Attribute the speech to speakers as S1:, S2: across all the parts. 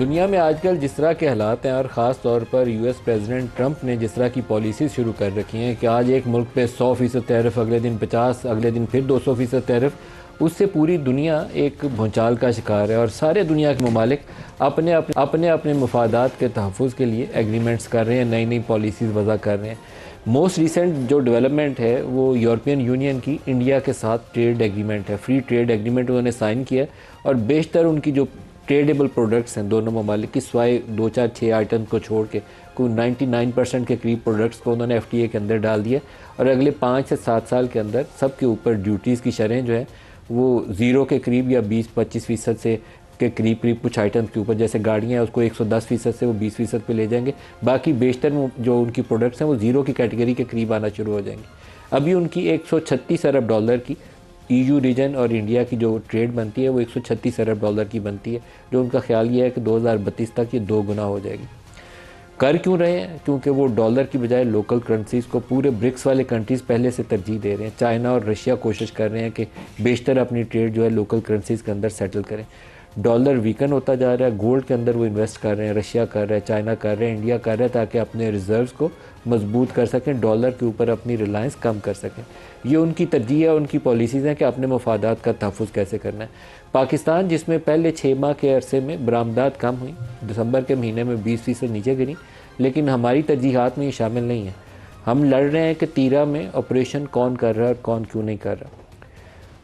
S1: दुनिया में आजकल जिस तरह के हालात हैं और ख़ास तौर पर यूएस प्रेसिडेंट ट्रंप ने जिस तरह की पॉलिसी शुरू कर रखी हैं कि आज एक मुल्क पे 100% टैरिफ, अगले दिन 50, अगले दिन फिर 200% टैरिफ, उससे पूरी दुनिया एक भूचाल का शिकार है और सारे दुनिया के ममालिक अपने अपने मफादात के तहफ़्फ़ुज़ के लिए एग्रीमेंट्स कर रहे हैं, नई नई पॉलिसीज़ वज़ा कर रहे हैं। मोस्ट रिसेंट जो डेवलपमेंट है वो यूरोपियन यूनियन की इंडिया के साथ ट्रेड एग्रीमेंट है, फ्री ट्रेड एग्रीमेंट उन्होंने साइन किया और बेशतर उनकी जो ट्रेडेबल प्रोडक्ट्स हैं दोनों ममालिक की, स्वाय 2-4-6 आइटम को छोड़ के कोई 99% के करीब प्रोडक्ट्स को उन्होंने एफटीए के अंदर डाल दिया और अगले 5 से 7 साल के अंदर सब के ऊपर ड्यूटीज़ की शरह जो है वो ज़ीरो के करीब या 20-25% से के करीब कुछ आइटम्स के ऊपर, जैसे गाड़ियाँ हैं उसको 110% से वो 20% पे ले जाएंगे। बाकी बेशतर जो उनकी प्रोडक्ट्स हैं वो ज़ीरो की कैटेगरी के करीब आना शुरू हो जाएंगे। अभी उनकी 136 अरब डॉलर की ईयू रीजन और इंडिया की जो ट्रेड बनती है वो 136 अरब डॉलर की बनती है, जो उनका ख्याल ये है कि 2032 तक ये 2 गुना हो जाएगी। कर क्यों रहे हैं? क्योंकि वो डॉलर की बजाय लोकल करेंसीज़ को पूरे ब्रिक्स वाले कंट्रीज़ पहले से तरजीह दे रहे हैं। चाइना और रशिया कोशिश कर रहे हैं कि बेशतर अपनी ट्रेड जो है लोकल करेंसीज़ के अंदर सेटल करें। डॉलर वीकन होता जा रहा है, गोल्ड के अंदर वो इन्वेस्ट कर रहे हैं, रशिया कर रहा है, चाइना कर रहे हैं, इंडिया कर रहा है, ताकि अपने रिजर्व्स को मजबूत कर सकें, डॉलर के ऊपर अपनी रिलायंस कम कर सकें। ये उनकी तरजीह है, उनकी पॉलिसीज़ हैं कि अपने मफादात का तहफ़्फ़ुज़ कैसे करना है। पाकिस्तान जिसमें पहले 6 माह के अरसे में बरामदात कम हुई, दिसंबर के महीने में 20% नीचे गिरी, लेकिन हमारी तरजीहात में ये शामिल नहीं है। हम लड़ रहे हैं कि तीरा में ऑपरेशन कौन कर रहा है और कौन क्यों नहीं कर रहा।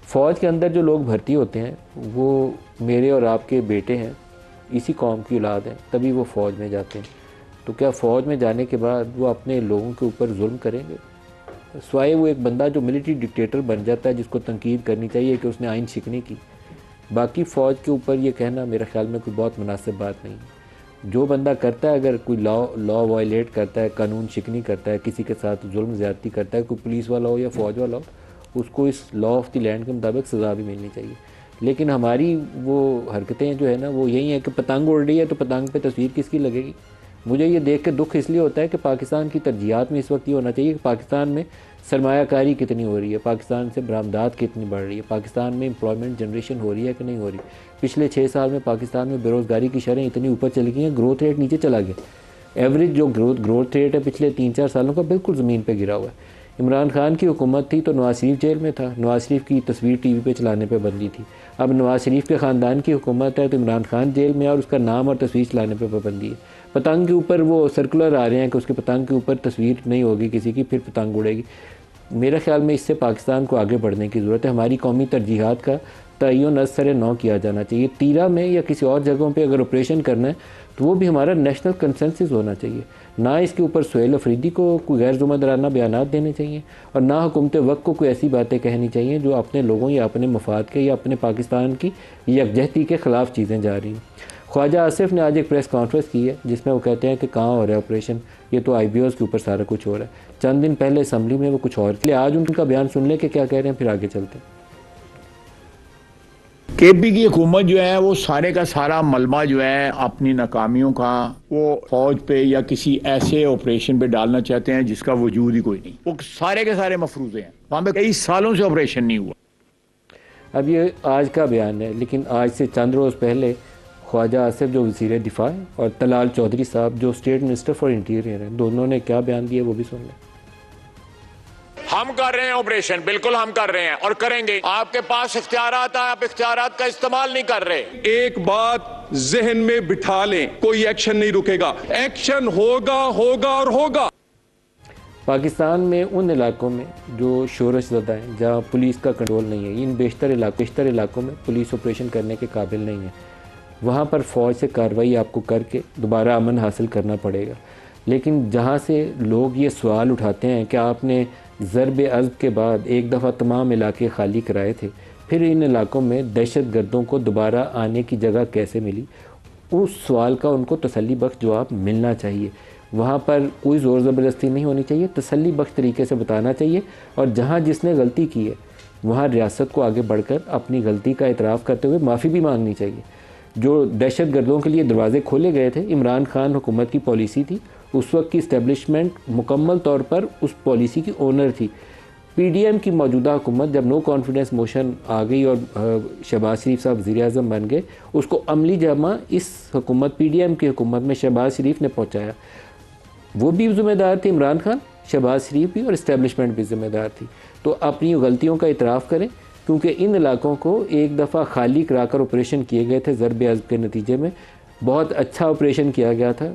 S1: फ़ौज के अंदर जो लोग भर्ती होते हैं वो मेरे और आपके बेटे हैं, इसी कौम की औलाद हैं, तभी वो फ़ौज में जाते हैं। तो क्या फ़ौज में जाने के बाद वो अपने लोगों के ऊपर जुल्म करेंगे? स्वाय वो एक बंदा जो मिलिट्री डिक्टेटर बन जाता है, जिसको तनकीद करनी चाहिए कि उसने आइन शिकनी की, बाकी फ़ौज के ऊपर ये कहना मेरे ख़्याल में कोई बहुत मुनासिब बात नहीं है। जो बंदा करता है, अगर कोई लॉ वायलेट करता है, कानून शिकनी करता है, किसी के साथ जुल्म ज़्यादती करता है, कोई पुलिस वाला हो या फ़ौज वाला हो, उसको इस लॉ ऑफ द लैंड के मुताबिक सज़ा भी मिलनी चाहिए। लेकिन हमारी वो हरकतें जो है ना वो यही है कि पतंग उड़ रही है तो पतंग पे तस्वीर किसकी लगेगी। मुझे ये देख के दुख इसलिए होता है कि पाकिस्तान की तरजीहात में इस वक्त ये होना चाहिए कि पाकिस्तान में सरमायाकारी कितनी हो रही है, पाकिस्तान से बरामदात कितनी बढ़ रही है, पाकिस्तान में एम्प्लॉयमेंट जनरेशन हो रही है कि नहीं हो रही। पिछले 6 साल में पाकिस्तान में बेरोज़गारी की शरह इतनी ऊपर चली गई हैं, ग्रोथ रेट नीचे चला गया। एवरेज जो ग्रोथ रेट है पिछले 3-4 सालों का बिल्कुल ज़मीन पर गिरा हुआ है। इमरान खान की हुकूमत थी तो नवाज शरीफ जेल में था, नवाज शरीफ की तस्वीर टीवी पे चलाने पे बंदी थी। अब नवाज शरीफ के ख़ानदान की हुकूमत है तो इमरान खान जेल में और उसका नाम और तस्वीर चलाने पे पाबंदी है। पतंग के ऊपर वो सर्कुलर आ रहे हैं कि उसके पतंग के ऊपर तस्वीर नहीं होगी किसी की, फिर पतंग उड़ेगी। मेरे ख़्याल में इससे पाकिस्तान को आगे बढ़ने की ज़रूरत है। हमारी कौमी तरजीहात का तयन असर नौ किया जाना चाहिए। तीरा में या किसी और जगहों पे अगर ऑपरेशन करना है तो वो भी हमारा नेशनल कंसेंसस होना चाहिए, ना इसके ऊपर सुहेल अफरीदी को कोई गैर ज़िम्मेदाराना बयानात देने चाहिए और ना हुकूमत वक्त को कोई ऐसी बातें कहनी चाहिए जो अपने लोगों या अपने मफाद के या अपने पाकिस्तान की यकजहती के ख़िलाफ़ चीज़ें जा रही हैं। ख्वाजा आसिफ ने आज एक प्रेस कॉन्फ्रेंस की है जिसमें वो कहते हैं कि कहाँ हो रहा है ऑपरेशन, ये तो IBOs के ऊपर सारा कुछ हो रहा है। चंद दिन पहले असम्बली में वो कुछ और के लिए, आज उनका बयान सुन ले कि क्या कह रहे हैं, फिर आगे चलते हैं।
S2: केपी की हुकूमत जो है वो सारे का सारा मलबा जो है अपनी नाकामियों का वो फौज पे या किसी ऐसे ऑपरेशन पे डालना चाहते हैं जिसका वजूद ही कोई नहीं। वो सारे के सारे मफरूजे हैं, वहाँ पे कई सालों से ऑपरेशन नहीं हुआ।
S1: अब ये आज का बयान है, लेकिन आज से चंद रोज़ पहले ख्वाजा आसिफ जो वज़ीर दिफा है और तलाल चौधरी साहब जो स्टेट मिनिस्टर फॉर इंटीरियर हैं, दोनों ने क्या बयान दिया वो भी सुन लें।
S3: हम कर रहे हैं ऑपरेशन, बिल्कुल हम कर रहे हैं और करेंगे। आपके पास इख्तियारात है, आप इख्तियारात का इस्तेमाल नहीं कर रहे।
S4: एक बात जहन में बिठा लें, कोई एक्शन नहीं रुकेगा, एक्शन होगा होगा और होगा।
S1: पाकिस्तान में उन इलाकों में जो शोरश ज़दा हैं, जहाँ पुलिस का कंट्रोल नहीं है, इन बेशतर इलाकों में पुलिस ऑपरेशन करने के काबिल नहीं है, वहाँ पर फ़ौज से कार्रवाई आपको करके दोबारा अमन हासिल करना पड़ेगा। लेकिन जहाँ से लोग ये सवाल उठाते हैं कि आपने ज़रब अज़ब के बाद एक दफ़ा तमाम इलाके खाली कराए थे, फिर इन इलाकों में दहशत गर्दों को दोबारा आने की जगह कैसे मिली, उस सवाल का उनको तसल्ली बख्श जवाब मिलना चाहिए। वहाँ पर कोई ज़ोर ज़बरदस्ती नहीं होनी चाहिए, तसल्ली बख्श तरीके से बताना चाहिए और जहाँ जिसने गलती की है वहाँ रियासत को आगे बढ़कर अपनी गलती का इतराफ़ करते हुए माफ़ी भी मांगनी चाहिए। जो दहशत गर्दों के लिए दरवाज़े खोले गए थे, इमरान खान हुकूमत की पॉलिसी थी, उस वक्त की इस्टेब्लिशमेंट मुकम्मल तौर पर उस पॉलिसी की ओनर थी। PDM की मौजूदा हुकूमत जब नो कॉन्फिडेंस मोशन आ गई और शहबाज शरीफ साहब वज़ीर-ए-आज़म बन गए, उसको अमली जामा इस हुकूमत PDM की हुकूमत में शहबाज शरीफ ने पहुँचाया। वो भी ज़िम्मेदार थे, इमरान खान, शहबाज शरीफ भी, और इस्टेब्लिशमेंट भी ज़िम्मेदार थी। तो अपनी गलतियों का इतराफ़ करें, क्योंकि इन इलाकों को एक दफ़ा खाली कराकर ऑपरेशन किए गए थे ज़रब-ए-अज़ब के नतीजे में। बहुत अच्छा ऑपरेशन किया गया था।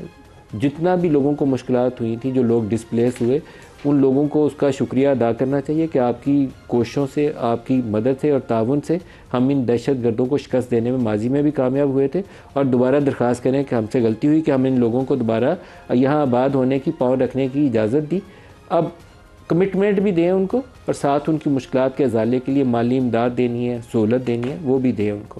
S1: जितना भी लोगों को मुश्किलात हुई थी, जो लोग डिस्प्लेस हुए, उन लोगों को उसका शुक्रिया अदा करना चाहिए कि आपकी कोशिशों से, आपकी मदद से और ताउन से हम इन दहशत गर्दों को शिकस्त देने में माजी में भी कामयाब हुए थे। और दोबारा दरख्वास्त करें कि हमसे गलती हुई कि हम इन लोगों को दोबारा यहाँ आबाद होने की, पाँव रखने की इजाज़त दी। अब कमिटमेंट भी दें उनको, और साथ उनकी मुश्किलात के इज़ाले के लिए माली इमदाद देनी है, सहूलत देनी है, वो भी दें उनको।